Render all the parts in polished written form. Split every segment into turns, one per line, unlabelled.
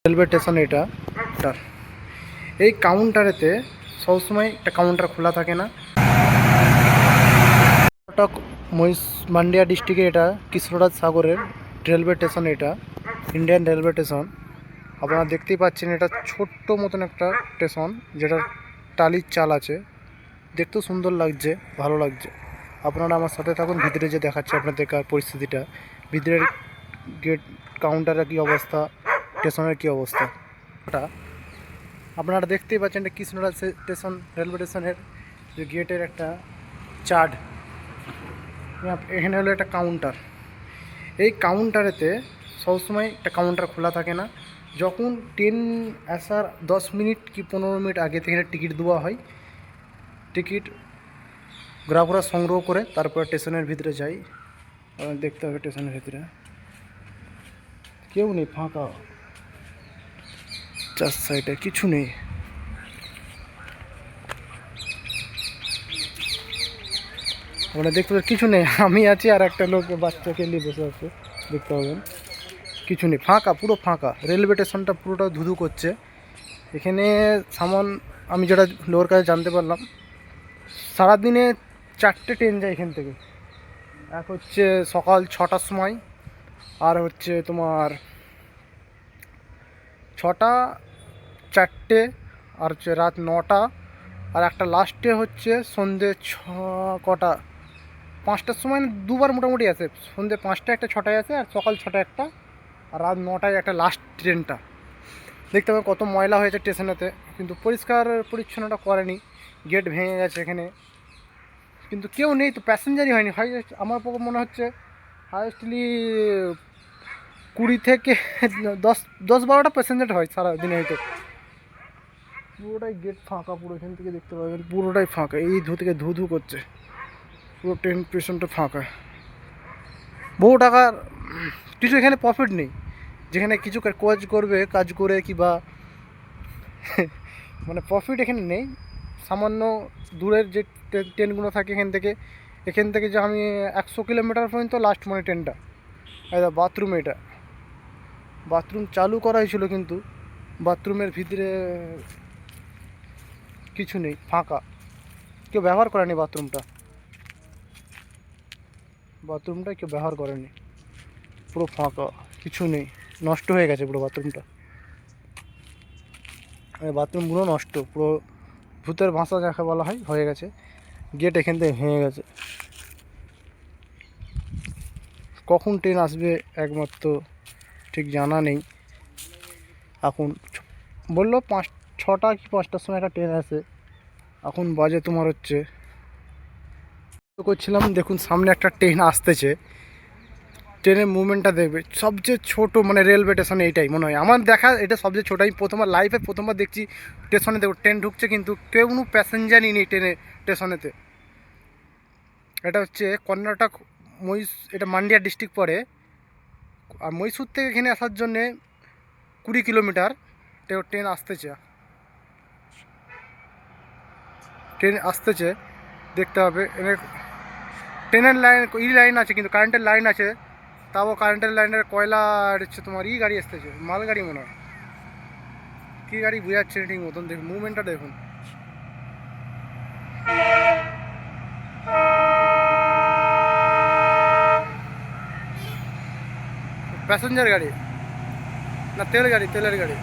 Railway station এটা এই কাউন্টারেতে সবসময় একটা কাউন্টার খোলা থাকে না। কর্ণাটক মান্ডিয়া ডিস্ট্রিক্টে এটা কৃষ্ণরাজ সাগরের রেলওয়ে স্টেশন এটা ইন্ডিয়ান রেলওয়ে স্টেশন। আপনারা দেখতেই পাচ্ছেন এটা ছোট্ট মতন একটা স্টেশন যেটা টালির চাল আছে, দেখতেও সুন্দর লাগছে, ভালো লাগছে। আপনারা আমার সাথে থাকুন, ভিতরে যে দেখাচ্ছে আপনাদের পরিস্থিতিটা, ভিতরের গেট কাউন্টারের কী অবস্থা, স্টেশনের কী অবস্থা। ওটা আপনারা দেখতেই পাচ্ছেন এটা কৃষ্ণরাজ স্টেশন রেলওয়ে স্টেশনের যে গেটের একটা চার্ট। এখানে হলো একটা কাউন্টার। এই কাউন্টারেতে সবসময় একটা কাউন্টার খোলা থাকে না। যখন ট্রেন আসার 10 মিনিট কি 15 মিনিট আগে থেকে টিকিট দেওয়া হয়। টিকিট গ্রাহকরা সংগ্রহ করে তারপর স্টেশনের ভিতরে যাই। দেখতে হবে স্টেশনের ভিতরে কেউ নেই, ফাঁকা, চার সাইডে কিছু নেই। ওরা দেখতে পাবেন কিছু নেই, আমি আছি আর একটা লোক বাচ্চাকে নিয়ে বসে আছে, দেখতে পাবেন কিছু নেই, ফাঁকা, পুরো ফাঁকা। রেলওয়ে স্টেশনটা পুরোটা ধুধু করছে। এখানে সামান আমি যেটা লোর কাছে জানতে পারলাম, সারাদিনে 4টে ট্রেন যায় এখান থেকে। এক হচ্ছে সকাল 6টার সময়, আর হচ্ছে তোমার 6টা, 4টে, আর হচ্ছে রাত 9টা, আর একটা লাস্টে হচ্ছে সন্ধ্যে কটা 5টার সময় দুবার মোটামুটি আছে। সন্ধ্যে 5টায় একটা, 6টায় আছে, আর সকাল 6টায় একটা, আর রাত 9টায় একটা লাস্ট ট্রেনটা। দেখতে পাবেন কত ময়লা হয়েছে স্টেশনেতে, কিন্তু পরিষ্কার পরিচ্ছন্নটা করেনি। গেট ভেঙে গেছে এখানে, কিন্তু কেউ নেই, তো প্যাসেঞ্জারই হয়নি। হাইয়েস্ট আমার পক্ষে মনে হচ্ছে হাইয়েস্টলি 20 থেকে 10-12টা প্যাসেঞ্জার হয় সারাদিনে হয়তো। পুরোটাই গেট ফাঁকা, পুরো এখান থেকে দেখতে পাবেন পুরোটাই ফাঁকা। এই থেকে ধু ধু করছে, পুরো ট্রেন স্টেশনটা ফাঁকা। বহু টাকার কিছু এখানে প্রফিট নেই। যেখানে কিছু কাজ করে কিংবা মানে প্রফিট এখানে নেই। সামান্য দূরের যে ট্রেনগুলো থাকে এখান থেকে যে আমি 100 কিলোমিটার পর্যন্ত লাস্ট মানে ট্রেনটা। বাথরুম, এটা বাথরুম চালু করা হয়েছিল, কিন্তু বাথরুমের ভিতরে কিছু নেই, ফাঁকা, কেউ ব্যবহার করেনি বাথরুমটা কেউ ব্যবহার করেনি, পুরো ফাঁকা, কিছু নেই, নষ্ট হয়ে গেছে পুরো বাথরুমটা। বাথরুমগুলো নষ্ট, পুরো ভূতের ভাষা যাকে বলা হয় হয়ে গেছে। গেট এখান থেকে ভেঙে গেছে। কখন ট্রেন আসবে একমাত্র ঠিক জানা নেই। এখন বললো 6টা কি 5টার সময় একটা ট্রেন আসে, এখন বাজে তোমার হচ্ছে করছিলাম। দেখুন সামনে একটা ট্রেন আসতেছে, ট্রেনের মুভমেন্টটা দেখবে, সবচেয়ে ছোট মানে রেলওয়ে স্টেশনে এইটাই মনে হয় আমার দেখা, এটা সবচেয়ে ছোটো। আমি প্রথমবার দেখছি স্টেশনে দেখো ট্রেন ঢুকছে, কিন্তু কেউ কোনো প্যাসেঞ্জারই নেই স্টেশনেতে। এটা হচ্ছে কর্ণাটক এটা মান্ডিয়া ডিস্ট্রিক্ট পড়ে। আর মহীশূর থেকে এখানে আসার জন্যে 20 কিলোমিটার ট্রেন আসতেছে, দেখতে হবে। ট্রেনের লাইন আছে, কিন্তু কারেন্টের লাইন আছে, তাও কারেন্টের লাইনের কয়লা হচ্ছে তোমার গাড়ি আসতেছে, মালগাড়ি মনে হয়, কী গাড়ি বুঝাচ্ছে না ঠিক মতন। দেখুন মুভমেন্টটা দেখুন, প্যাসেঞ্জার গাড়ি না তেলের গাড়ি।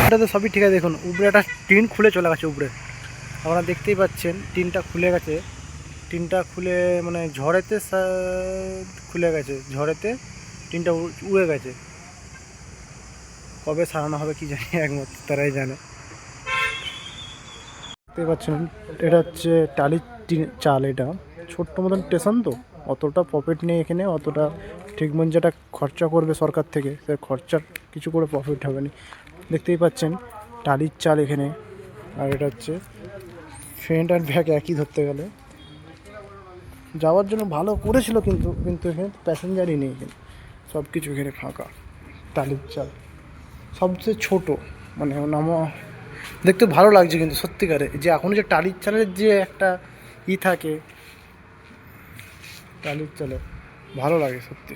এটা তো সবই ঠিক আছে। দেখুন উপরে একটা টিন খুলে চলে গেছে, উপরে আপনারা দেখতেই পাচ্ছেন টিনটা খুলে গেছে। টিনটা খুলে মানে ঝড়েতে খুলে গেছে, ঝড়েতে টিনটা উড়ে গেছে। কবে সারানো হবে কি জানি, একমাত্র তারাই জানে। দেখতে পাচ্ছেন এটা হচ্ছে টালির চাল। এটা ছোট্ট মতন স্টেশন, তো অতটা প্রফিট নেই এখানে, অতটা ঠিক মন যেটা খরচা করবে সরকার থেকে সে খরচার কিছু করে প্রফিট হবে না। দেখতেই পাচ্ছেন টালির চাল এখানে। আর এটা হচ্ছে ফ্রেন্ট আর ব্যাগ একই ধরতে গেলে, যাওয়ার জন্য ভালো করেছিল, কিন্তু এখানে প্যাসেঞ্জারই নেই, এখানে সব কিছু এখানে ফাঁকা। টালির চাল সবচেয়ে ছোটো, মানে দেখতে ভালো লাগছে, কিন্তু সত্যিকারে যে এখনও যে টালির চালের যে একটা থাকে, টালির চালে ভালো লাগে সত্যি।